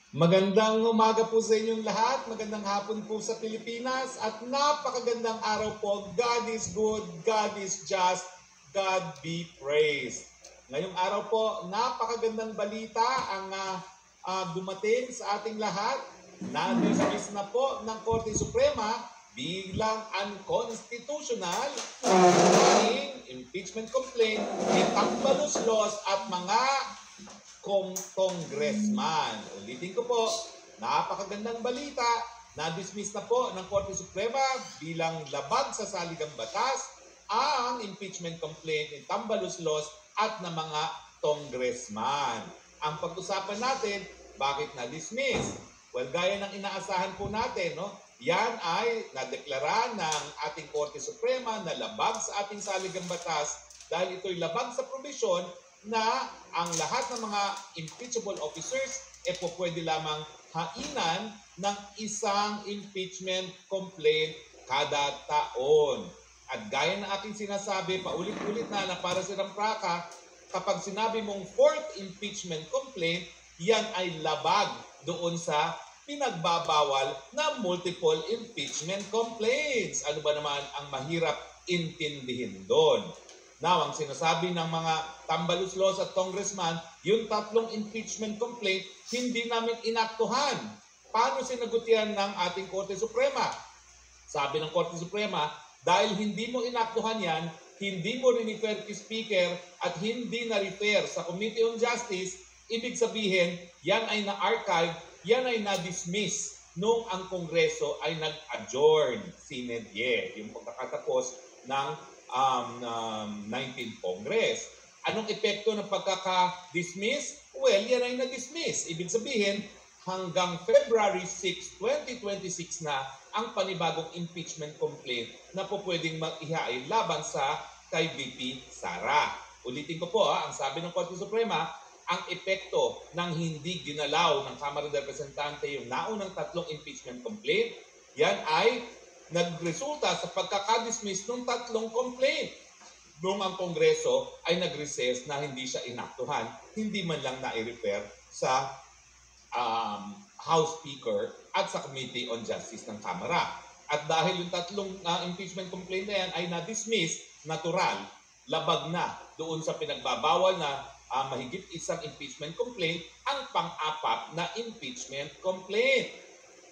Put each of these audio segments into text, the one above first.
Magandang umaga po sa inyong lahat. Magandang hapon po sa Pilipinas. At napakagandang araw po. God is good, God is just, God be praised. Ngayong araw po, napakagandang balita ang dumating sa ating lahat. Na-dismiss na po ng Korte Suprema bilang unconstitutional ang impeachment complaint ni Tambalus Laws at mga congressman. Ulitin ko po, napakagandang balita, na-dismiss na po ng Korte Suprema bilang labag sa saligang batas ang impeachment complaint ni Tambalus Laws at ng mga congressman. Ang pag-usapan natin, bakit na-dismiss? Well, gaya ng inaasahan po natin, no? Yan ay nadeklara ng ating Korte Suprema na labag sa ating saligang batas dahil ito'y labag sa probisyon na ang lahat ng mga impeachable officers po pwede lamang hainan ng isang impeachment complaint kada taon. At gaya ng aking sinasabi, paulit-ulit na para sa praka, kapag sinabi mong fourth impeachment complaint, yan ay labag doon sa pinagbabawal na multiple impeachment complaints. Ano ba naman ang mahirap intindihin doon? Now, ang sinasabi ng mga Tambalus Laws at congressman, yung tatlong impeachment complaint, hindi namin inaktuhan. Paano sinagot yan ng ating Korte Suprema? Sabi ng Korte Suprema, dahil hindi mo inaktuhan yan, hindi mo rin-refer kay Speaker at hindi na-refer sa Committee on Justice, ibig sabihin, yan ay na-archive, yan ay na-dismiss nung ang Kongreso ay nag-adjourn, sine die, yung pagkakatapos ng 19th Congress. Anong epekto ng pagkaka-dismiss? Well, yan ay na-dismiss. Ibig sabihin, hanggang February 6, 2026 na ang panibagong impeachment complaint na po pwedeng mag-ihain laban sa kay VP Sara. Ulitin ko po, ang sabi ng Korte Suprema, ang epekto ng hindi ginalaw ng Kamara de Representante yung naunang tatlong impeachment complaint, yan ay nagresulta sa pagkakadismiss ng tatlong complaint. Noong ang Kongreso ay nag-recess na hindi siya inaktuhan, hindi man lang na-refer sa House Speaker at sa Committee on Justice ng Kamara. At dahil yung tatlong impeachment complaint na yan ay na-dismiss, natural, labag na doon sa pinagbabawal na mahigit isang impeachment complaint, ang pang-apat na impeachment complaint.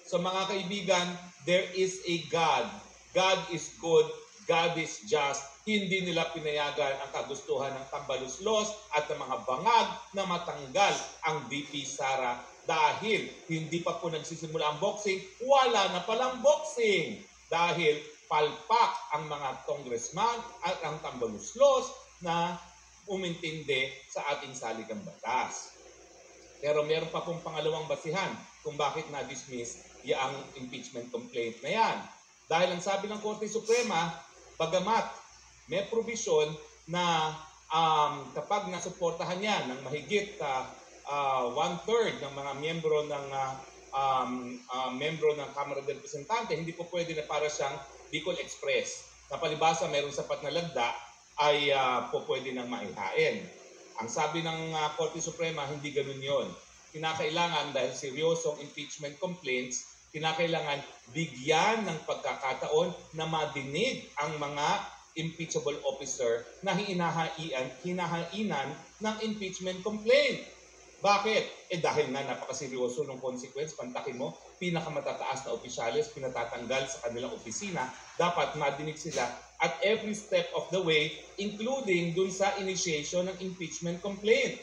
So mga kaibigan, there is a God. God is good. God is just. Hindi nila pinayagan ang kagustuhan ng Tambalus Laws at ng mga bangag na matanggal ang VP Sara dahil hindi pa po nagsisimula ang boxing, wala na palang boxing dahil palpak ang mga congressman at ang Tambalus Laws na umintindi sa ating saligang batas. Pero meron pa pong pangalawang basihan kung bakit na-dismiss ang impeachment complaint na yan. Dahil ang sabi ng Korte Suprema, bagamat may provision na kapag nasuportahan yan ng mahigit one-third ng mga membro ng Kamara de Representante, hindi po pwede na para siyang Bicol Express. Na palibasa, mayroong sapat na lagda ay po pwede nang maihain. Ang sabi ng Korte Suprema, hindi ganun yon. Kinakailangan, dahil seryosong impeachment complaints, kinakailangan bigyan ng pagkakataon na madinig ang mga impeachable officer na hinahainan ng impeachment complaint. Bakit? Dahil nga napakaseryoso ng consequence, pantakin mo, pinakamatataas na opisyales, pinatatanggal sa kanilang opisina, dapat madinig sila at every step of the way, including dun sa initiation ng impeachment complaint.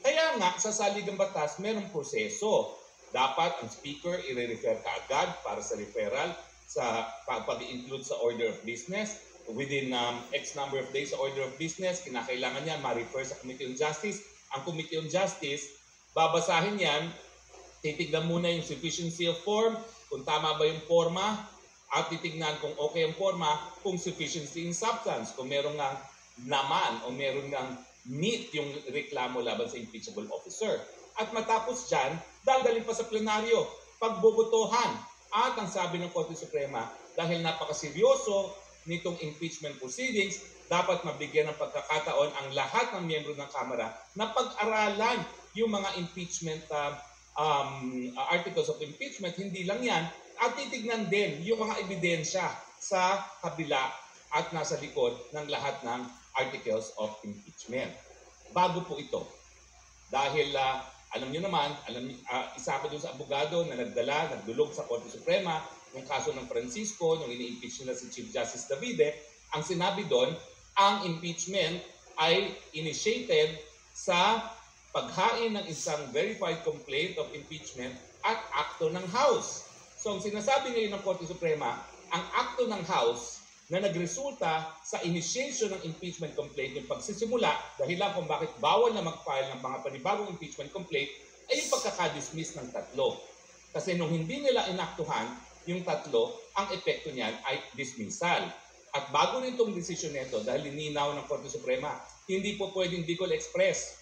Kaya nga, sa saligang batas, merong proseso. Dapat ang speaker i-refer ka agad para sa referral sa pag-include sa order of business. Within X number of days sa order of business, kinakailangan niya ma-refer sa Committee on Justice. Ang Committee on Justice, babasahin yan, titignan muna yung sufficiency of form, kung tama ba yung forma, at titignan kung okay ang forma, kung sufficiency in substance, kung meron ngang naman o meron ngang meet yung reklamo laban sa impeachable officer. At matapos dyan, dadalhin pa sa plenaryo, pagbobotohan. At ang sabi ng Korte Suprema, dahil napakaseryoso nitong impeachment proceedings, dapat mabigyan ng pagkakataon ang lahat ng miyembro ng Kamara na pag-aralan yung mga impeachment articles of impeachment, hindi lang yan, at titignan din yung mga ebidensya sa kabila at nasa likod ng lahat ng articles of impeachment. Bago po ito, dahil alam niyo naman, isa ako dun sa abogado na nagdulog sa Korte Suprema yung kaso ng Francisco, nung ini-impeach nila si Chief Justice Davide. Ang sinabi doon, ang impeachment ay initiated sa paghain ng isang verified complaint of impeachment at akto ng House. So ang sinasabi ngayon ng Korte Suprema, ang akto ng House na nagresulta sa initiation ng impeachment complaint, yung pagsisimula, dahilan kung bakit bawal na mag-file ng mga panibagong impeachment complaint, ay yung pagkakadismiss ng tatlo. Kasi nung hindi nila inaktuhan yung tatlo, ang epekto niyan ay dismissal. At bago nitong desisyon nito, dahil lininaw ng Korte Suprema, hindi po pwedeng Bicol Express.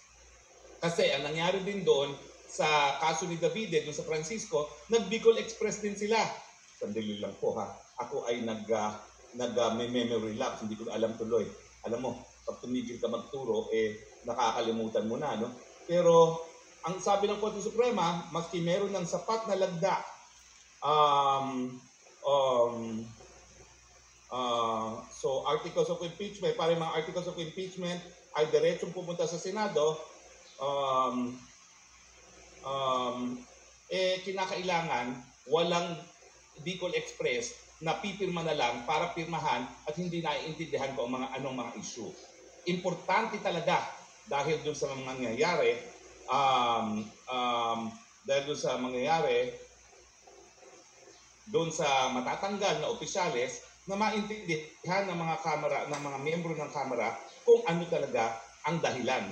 Kasi ang nangyari din doon sa kaso ni Davide, doon sa Francisco, nag-Bicol Express din sila. Sandali lang po ha. Ako ay nag-memory lapse, hindi ko alam tuloy. Alam mo, pag tumigil ka magturo, nakakalimutan mo na, no? Pero, ang sabi ng Korte Suprema, maski meron ng sapat na lagda, so articles of impeachment, para mga articles of impeachment ay diretsong pupunta sa Senado, kinakailangan walang Bicol Express na pipirma na lang para pirmahan at hindi naiintindihan ko ang anong mga issue. Importante talaga dahil doon sa mga nangyayari, doon sa matatanggal na opisyales na maintindihan ng mga kamera, ng mga miyembro ng kamera kung ano talaga ang dahilan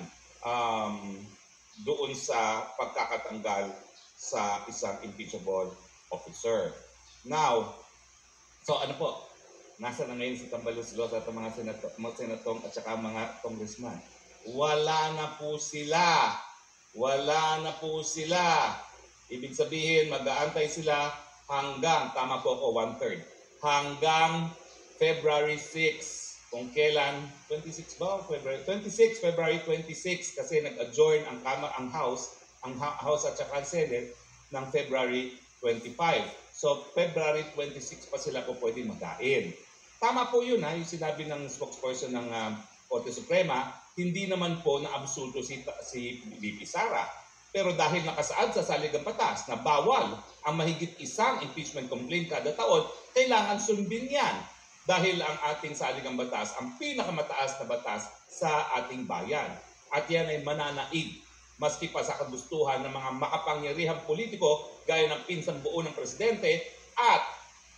doon sa pagkakatanggal sa isang impeachable officer. Now, so ano po, nasa na ngayon si Tambaloslos at mga senatong at saka mga congressman. Wala na po sila. Wala na po sila. Ibig sabihin, mag-aantay sila hanggang, tama po ako, 1/3, hanggang February 6. Kung kailan, 26 ba? February 26 kasi nag-adjourn ang House at saka ang Senate ng February 25. So, February 26 pa sila po pwede magkain. Tama po yun ha, yung sinabi ng spokesperson ng Korte Suprema, hindi naman po na-absulto si VP Sara. Pero dahil nakasaad sa saligang batas na bawal ang mahigit isang impeachment complaint kada taon, kailangan sundin yan. Dahil ang ating saligang batas, ang pinakamataas na batas sa ating bayan. At yan ay mananaig, maski pa sa kagustuhan ng mga makapangyarihang politiko, gaya ng pinsang buo ng presidente at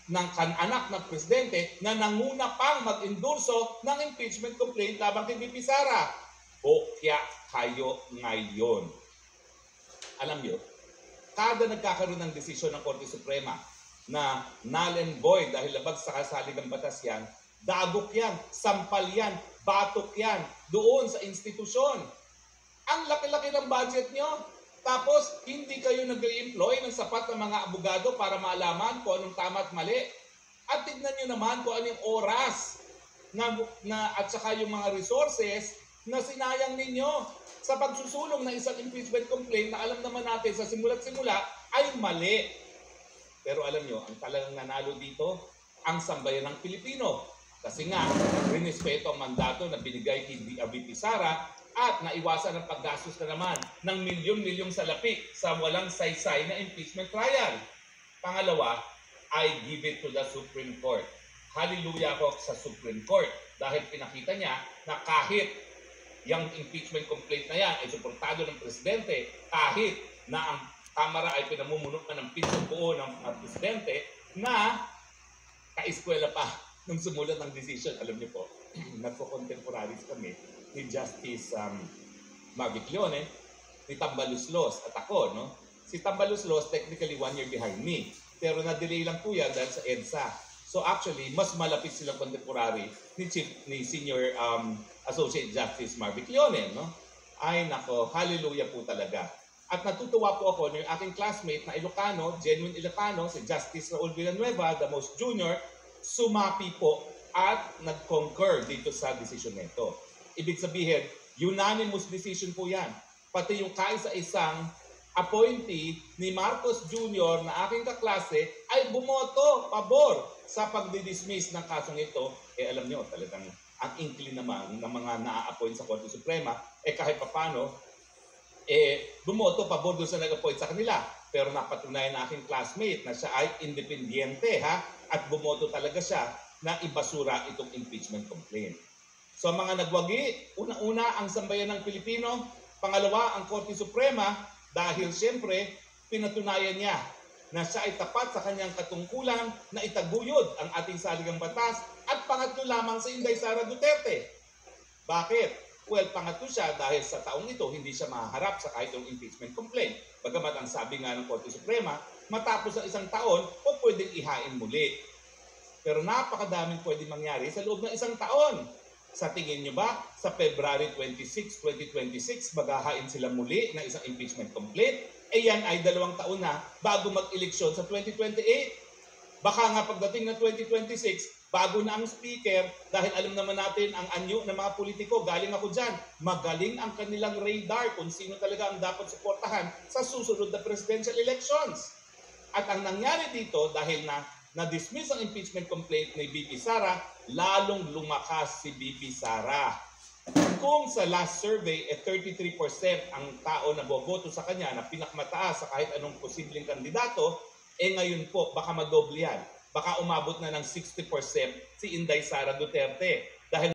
ng kananak ng presidente na nanguna pang mag-endorso ng impeachment complaint labang kay VP Sara. O kaya kayo ngayon. Alam niyo, kada nagkakaroon ng desisyon ng Korte Suprema na null and void dahil labag sa kasaligang batas yan, dagok yan, sampal yan, batok yan, doon sa institusyon. Ang laki-laki ng budget nyo. Tapos, hindi kayo nag-employ ng sapat na mga abogado para malaman kung anong tama at mali. At tignan nyo naman kung anong oras at saka yung mga resources na sinayang ninyo sa pagsusulong ng isang impeachment complaint na alam naman natin sa simula't simula ay mali. Pero alam nyo, ang talagang nanalo dito, ang sambayan ng Pilipino. Kasi nga, rinespeto ang mandato na binigay kay VP Sara at naiwasan ang paggastos na naman ng milyon-milyong salapi sa walang saysay na impeachment trial. Pangalawa, I give it to the Supreme Court. Hallelujah po sa Supreme Court dahil pinakita niya na kahit yung impeachment complaint na yan ay suportado ng presidente, kahit na ang Kamara ay pinamumunutan ng pinsang buo ng presidente na kaeskwela pa nung sumulat ng decision. Alam niyo po, nagko-contemporaries kami ni Justice Marbiclione, ni Tambaloslos at ako, no? Si Tambaloslos technically 1 year behind me, pero na-delay lang po yan dahil sa EDSA. So actually, mas malapit silang contemporary ni Senior Associate Justice Marbiclione, no? Ay nako, hallelujah po talaga. At natutuwa po ako ng aking classmate na Ilocano, genuine Ilocano, si Justice Raul Villanueva, the most junior, sumapi po at nag-concur dito sa decision nito. Ibig sabihin, unanimous decision po yan. Pati yung kaisa-isang appointee ni Marcos Jr. na aking kaklase ay bumoto pabor sa pagdidismiss ng kasong ito. Alam nyo, talagang ang inkling naman ng mga na-appoint sa Korte Suprema, kahit papano, bumoto pabor doon sa nag-appoint sa kanila. Pero napatunayan na aking classmate na siya ay independiente, at bumoto talaga siya na ibasura itong impeachment complaint. So mga nagwagi, una-una ang sambayan ng Pilipino, pangalawa ang Korte Suprema, dahil siyempre pinatunayan niya na siya ay tapat sa kanyang katungkulan na itaguyod ang ating saligang batas, at pangatlo lamang si Inday Sara Duterte. Bakit? Well, pangatlo siya dahil sa taong ito hindi siya mahaharap sa kahit yung impeachment complaint. Bagamat ang sabi nga ng Korte Suprema, matapos ang isang taon o pwedeng ihain muli. Pero napakadaming pwedeng mangyari sa loob ng isang taon. Sa tingin nyo ba, sa February 26, 2026, maghahain sila muli ng isang impeachment complaint? Yan ay 2 taon na bago mag-eleksyon sa 2028. Baka nga pagdating ng 2026, bago na ang speaker, dahil alam naman natin ang anyo ng mga politiko, galing ako dyan, magaling ang kanilang radar kung sino talaga ang dapat suportahan sa susunod na presidential elections. At ang nangyari dito, dahil na-dismiss ang impeachment complaint ni BP Sara, lalong lumakas si BP Sara. Kung sa last survey, 33% ang tao na boboto sa kanya na pinakamataas sa kahit anong posibleng kandidato, ngayon po, baka madoble yan. Baka umabot na ng 60% si Inday Sara Duterte. Dahil